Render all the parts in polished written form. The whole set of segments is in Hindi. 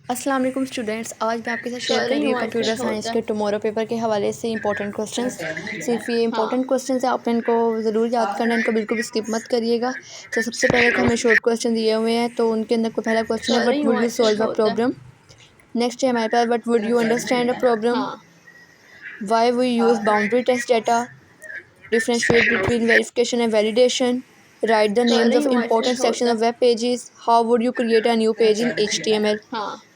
अस्सलाम वालेकुम स्टूडेंट्स, आज मैं आपके साथ शेयर कर रही हूँ कंप्यूटर साइंस के टुमारो पेपर के हवाले से इंपॉर्टेंट क्वेश्चंस। सिर्फ ये इंपॉर्टेंट क्वेश्चंस है, आपने इनको ज़रूर याद करना है, इनको बिल्कुल भी स्किप मत करिएगा। तो सबसे पहले तो हमें शॉर्ट क्वेश्चन दिए हुए हैं, तो उनके अंदर को पहला क्वेश्चन है what would you solve a problem. Next है हमारे पास what would you understand a problem, why we use boundary test data, differentiate between verification and validation, write the names of important sections of web pages, how would you create a new page in HTML।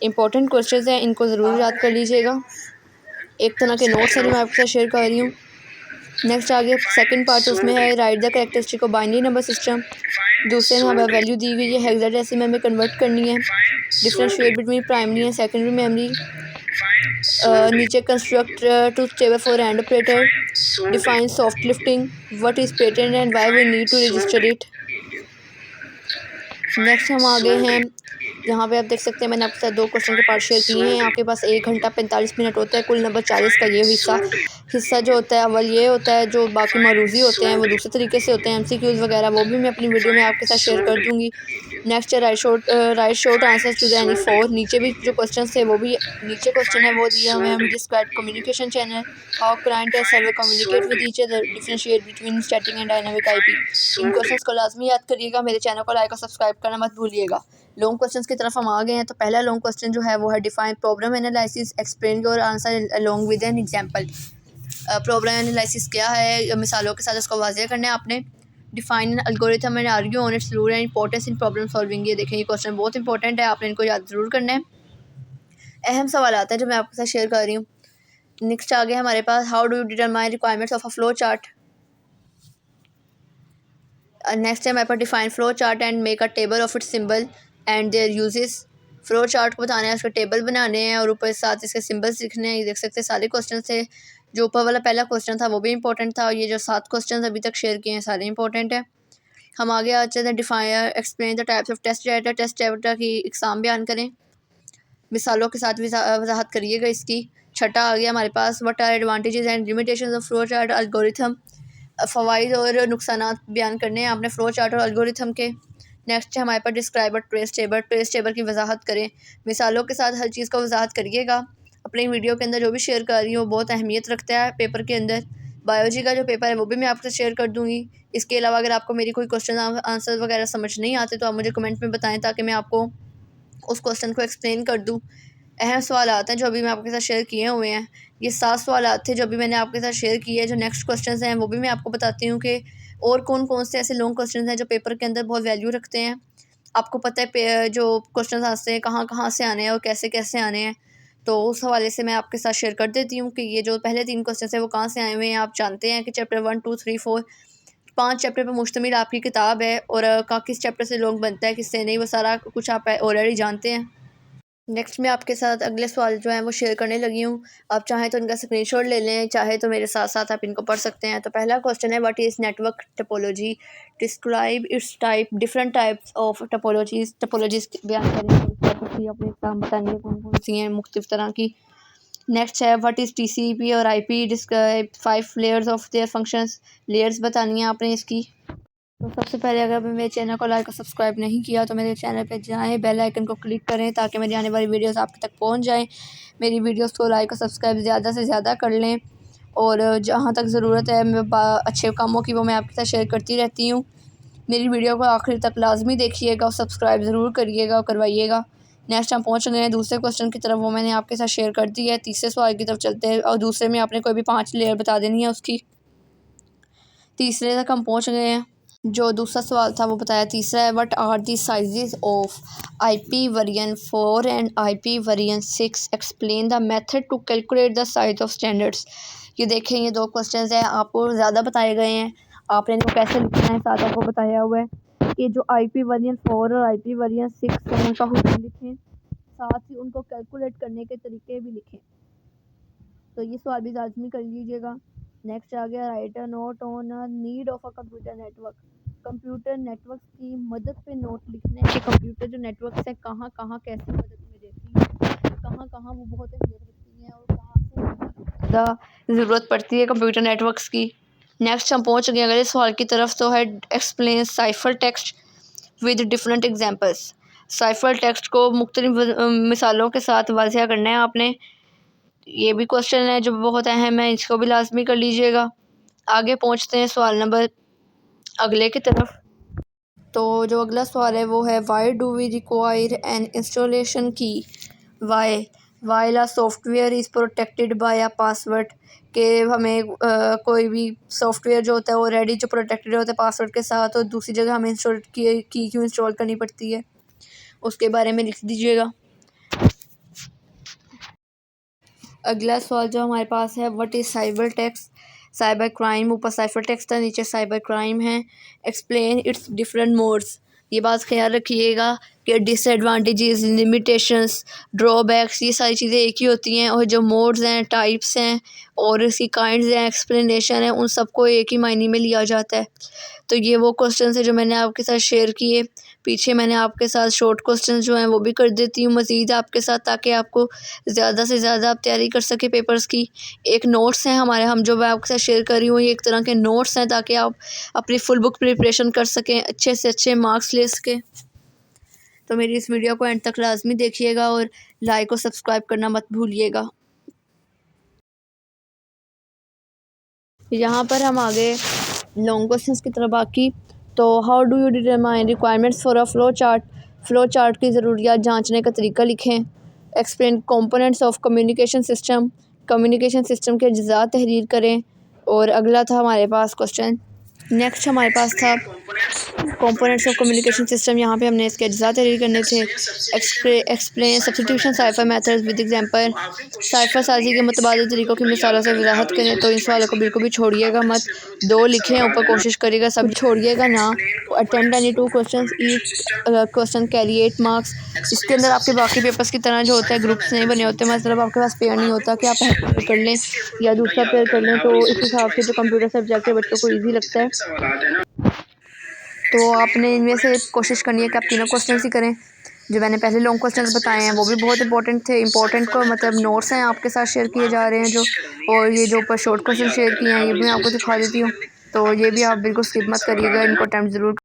Important questions हैं, इनको ज़रूर याद कर लीजिएगा। एक तरह के नोट्स हैं जो मैं आपके साथ शेयर कर रही हूँ। नेक्स्ट आगे सेकंड पार्ट उसमें है right the characteristic of binary number system. दूसरे में हमें वैल्यू दी हुई है हेक्साडेसिमल में कन्वर्ट करनी है। Differentiate between primary and secondary memory. नीचे construct to table for and operator. Define soft lifting, what is patent and why we need to register it. Next हम आगे हैं, यहाँ पे आप देख सकते हैं मैंने आपके साथ 2 क्वेश्चन के पार्ट शेयर किए हैं। आपके पास 1 घंटा 45 मिनट होता है, कुल नंबर 40 का ये हिस्सा जो होता है अव्वल ये होता है, जो बाकी मरूज़ी होते हैं वो दूसरे तरीके से होते हैं। MCQs वगैरह वो भी मैं अपनी वीडियो में आपके साथ शेयर कर दूँगी। नेक्स्ट है write short answer to the any 4। नीचे भी जो क्वेश्चन थे वो भी नीचे क्वेश्चन है वो दिया हुए हैं। Describe communication channel, how client and server communicate with each other, differentiate between static and dynamic IP। In questions को लाजमी याद करिएगा। मेरे चैनल को लाइक और सब्सक्राइब करना मत भूलिएगा। लॉन्ग क्वेश्चंस की तरफ हम आ गए हैं, तो पहला लॉन्ग क्वेश्चन जो है वो है define problem analysis, explain your answer along with an example. Problem analysis क्या है, मिसालों के साथ उसको वाज़ेह करना है आपने। Define algorithm and argue on it's rule and importance in problem solving. ये देखें, ये क्वेश्चन बहुत इंपॉर्टेंट है, आपने इनको याद ज़रूर करना है। अहम सवाल आते हैं जो मैं आपके साथ शेयर कर रही हूँ। नेक्स्ट आ गया हमारे पास how do you determine requirements of a flow chart. Next है हमारे पास define flow chart and make a table of its symbol and their uses. Flow chart को बताना है, उसके टेबल बनाने हैं और ऊपर साथ इसके सिंबल्स लिखने हैं। ये देख सकते हैं सारे क्वेश्चन थे। जो ऊपर वाला पहला क्वेश्चन था वो भी इंपॉर्टेंट था, और ये जो 7 क्वेश्चन अभी तक शेयर किए हैं सारे इंपॉर्टेंट है। हम आगे आ चलते हैं define explain the types of test data. Test data की इकसाम बयान करें, मिसालों के साथ वजाहत करिएगा इसकी। छठा आ गया हमारे पास what are advantages and limitations of flow chart algorithm. फ़वाइद और नुकसानात बयान करने हैं आपने फ़्लो चार्ट और एल्गोरिथम के। नेक्स्ट है हमारे पास describe a trace table. Trace table की वजाहत करें, मिसालों के साथ हर चीज़ का वजाहत करिएगा। अपनी वीडियो के अंदर जो भी शेयर कर रही हूँ वो बहुत अहमियत रखता है पेपर के अंदर। बायोलॉजी का जो पेपर है वो भी मैं आपसे शेयर कर दूँगी। इसके अलावा अगर आपको मेरी कोई क्वेश्चन आंसर वगैरह समझ नहीं आते तो आप मुझे कमेंट में बताएं, ताकि मैं आपको उस क्वेश्चन को एक्सप्लेन कर दूँ। अहम सवाल आते हैं जो अभी मैं आपके साथ शेयर किए हुए हैं। ये 7 सवाल थे जो अभी मैंने आपके साथ शेयर किए हैं। जो नेक्स्ट क्वेश्चंस हैं वो भी मैं आपको बताती हूँ कि और कौन कौन से ऐसे लॉन्ग क्वेश्चंस हैं जो पेपर के अंदर बहुत वैल्यू रखते हैं। आपको पता है जो क्वेश्चंस आते हैं कहाँ कहाँ से आने हैं और कैसे कैसे आने हैं, तो उस हवाले से मैं आपके साथ शेयर कर देती हूँ कि ये जो पहले 3 क्वेश्चन है वो कहाँ से आए हुए हैं। आप जानते हैं कि चैप्टर 1 2 3 4 5 चैप्टर पर मुश्तमिल आपकी किताब है, और किस चैप्टर से लॉन्ग बनता है किससे नहीं, वो सारा कुछ आप ऑलरेडी जानते हैं। नेक्स्ट मैं आपके साथ अगले सवाल जो है वो शेयर करने लगी हूँ। आप चाहें तो इनका स्क्रीनशॉट ले लें, चाहे तो मेरे साथ साथ आप इनको पढ़ सकते हैं। तो पहला क्वेश्चन है what is network topology, describe it's type, different types of topologies बयान करें। अपने एग्जाम बताएंगे कौन कौन सी हैं मुख्तलिफ तरह की। नेक्स्ट है व्हाट इज़ TCP और IP, describe 5 layers of their functions. Layers बतानी है आपने इसकी। तो सबसे पहले अगर आपने मेरे चैनल को लाइक और सब्सक्राइब नहीं किया तो मेरे चैनल पे जाएं, बेल आइकन को क्लिक करें ताकि मेरी आने वाली वीडियोस आप तक पहुंच जाएं। मेरी वीडियोस को लाइक और सब्सक्राइब ज़्यादा से ज़्यादा कर लें, और जहां तक ज़रूरत है मैं अच्छे कामों की वो मैं आपके साथ शेयर करती रहती हूँ। मेरी वीडियो को आखिर तक लाजमी देखिएगा और सब्सक्राइब ज़रूर करिएगा और करवाइएगा। नेक्स्ट हम पहुँच गए हैं दूसरे क्वेश्चन की तरफ, वो मैंने आपके साथ शेयर कर दी है। तीसरे सवाल की तरफ चलते हैं, और दूसरे में आपने कोई भी 5 लेयर बता देनी है उसकी। तीसरे तक हम पहुँच गए हैं। जो दूसरा सवाल था वो बताया। तीसरा है what are the sizes of IP version 4 and IP version 6, explain the method to calculate the size of standards. ये देखें, ये 2 क्वेश्चंस हैं, आपको ज़्यादा बताए गए हैं, आपने इनको कैसे लिखना है साथ आपको बताया हुआ है कि जो IP वर्जन 4 और IP वर्जन 6 है उनका हुक्म लिखें, साथ ही उनको कैलकुलेट करने के तरीके भी लिखें। तो ये सवाल भी लाजमी कर लीजिएगा। नेक्स्ट आ गया right a note on a need of a computer network. Computer network की मदद पे नोट लिखने हैं कि कंप्यूटर जो नेटवर्क है कहाँ कहाँ कैसे मदद में देती है, कहाँ कहाँ वो बहुत अहमियत रखती हैं और कहाँ से ज़्यादा ज़रूरत पड़ती है कंप्यूटर नेटवर्क्स की। नेक्स्ट हम पहुँच गए अगले सवाल की तरफ, तो है explain cipher text with different examples. Cipher text को मुख्तलिफ मिसालों के साथ वाज़ह करना है आपने। ये भी क्वेश्चन है जो बहुत अहम है, इसको भी लाजमी कर लीजिएगा। आगे पहुँचते हैं सवाल नंबर अगले की तरफ। तो जो अगला सवाल है वो है why do we require an installation key why while a software is protected by a password, के हमें कोई भी सॉफ्टवेयर जो होता है वो ऑलरेडी जो प्रोटेक्टेड होता है पासवर्ड के साथ, और दूसरी जगह हमें इंस्टॉल की क्यों इंस्टॉल करनी पड़ती है, उसके बारे में लिख दीजिएगा। अगला सवाल जो हमारे पास है what is cyber tax cyber crime, ऊपर साइबर टेक्स था, नीचे साइबर क्राइम है। एक्सप्लेन इट्स डिफरेंट मोड्स, ये बात ख्याल रखिएगा कि डिसएडवांटेजेस, लिमिटेशंस, ड्रॉबैक्स, ये सारी चीज़ें एक ही होती हैं, और जो मोड्स हैं, टाइप्स हैं और इसकी काइंड्स हैं, एक्सप्लेनेशन है, उन सबको एक ही मायने में लिया जाता है। तो ये वो क्वेश्चन है जो मैंने आपके साथ शेयर किए। पीछे मैंने आपके साथ शॉर्ट क्वेश्चन जो हैं वो भी कर देती हूँ मज़ीद आपके साथ, ताकि आपको ज़्यादा से ज़्यादा आप तैयारी कर सके पेपर्स की। एक नोट्स हैं हमारे, हम जो मैं आपके साथ शेयर कर रही हूँ ये एक तरह के नोट्स हैं, ताकि आप अपनी फुल बुक प्रिपरेशन कर सकें, अच्छे से अच्छे मार्क्स ले सकें। तो मेरी इस वीडियो को एंड तक लाजमी देखिएगा और लाइक और सब्सक्राइब करना मत भूलिएगा। यहाँ पर हम आगे लॉन्ग क्वेश्चंस की तरफ बाकी। तो how do you determine requirements for a flow chart की ज़रूरियात जांचने का तरीका लिखें। Explain components of communication system के अज्जा तहरीर करें। और अगला था हमारे पास क्वेश्चन, नेक्स्ट हमारे पास था कंपोनेंट्स ऑफ कम्युनिकेशन सिस्टम, यहाँ पे हमने इसके अज्जा तहरीर करने थे। Explain substitution cipher methods with example, cipher साजी के मुतबादिल तरीक़ों की मिसालों से वजाहत करें। तो इन सवालों को बिल्कुल भी छोड़िएगा मत, 2 लिखें ऊपर, कोशिश करिएगा सब छोड़िएगा ना। Attempt any 2 question, each question carry 8 marks. इसके अंदर आपके बाकी पेपर्स की तरह जो होता है ग्रुप्स नहीं बने होते, मतलब आपके पास पेयर नहीं होता कि आप पेयर कर लें या दूसरा पेयर कर लें। तो इस हिसाब से जो कंप्यूटर सब्जेक्ट है बच्चों को ईजी लगता है। तो आपने इनमें से कोशिश करनी है कि आप तीनों क्वेश्चन ही करें। जो मैंने पहले लॉन्ग क्वेश्चन बताए हैं वो भी बहुत इंपॉर्टेंट थे। इंपॉर्टेंट को मतलब नोट्स हैं आपके साथ शेयर किए जा रहे हैं जो, और ये जो ऊपर शॉर्ट क्वेश्चन शेयर किए हैं ये भी मैं आपको दिखा देती हूँ। तो ये भी आप बिल्कुल स्किप मत करिएगा, इनको अटैम्प्ट ज़रूर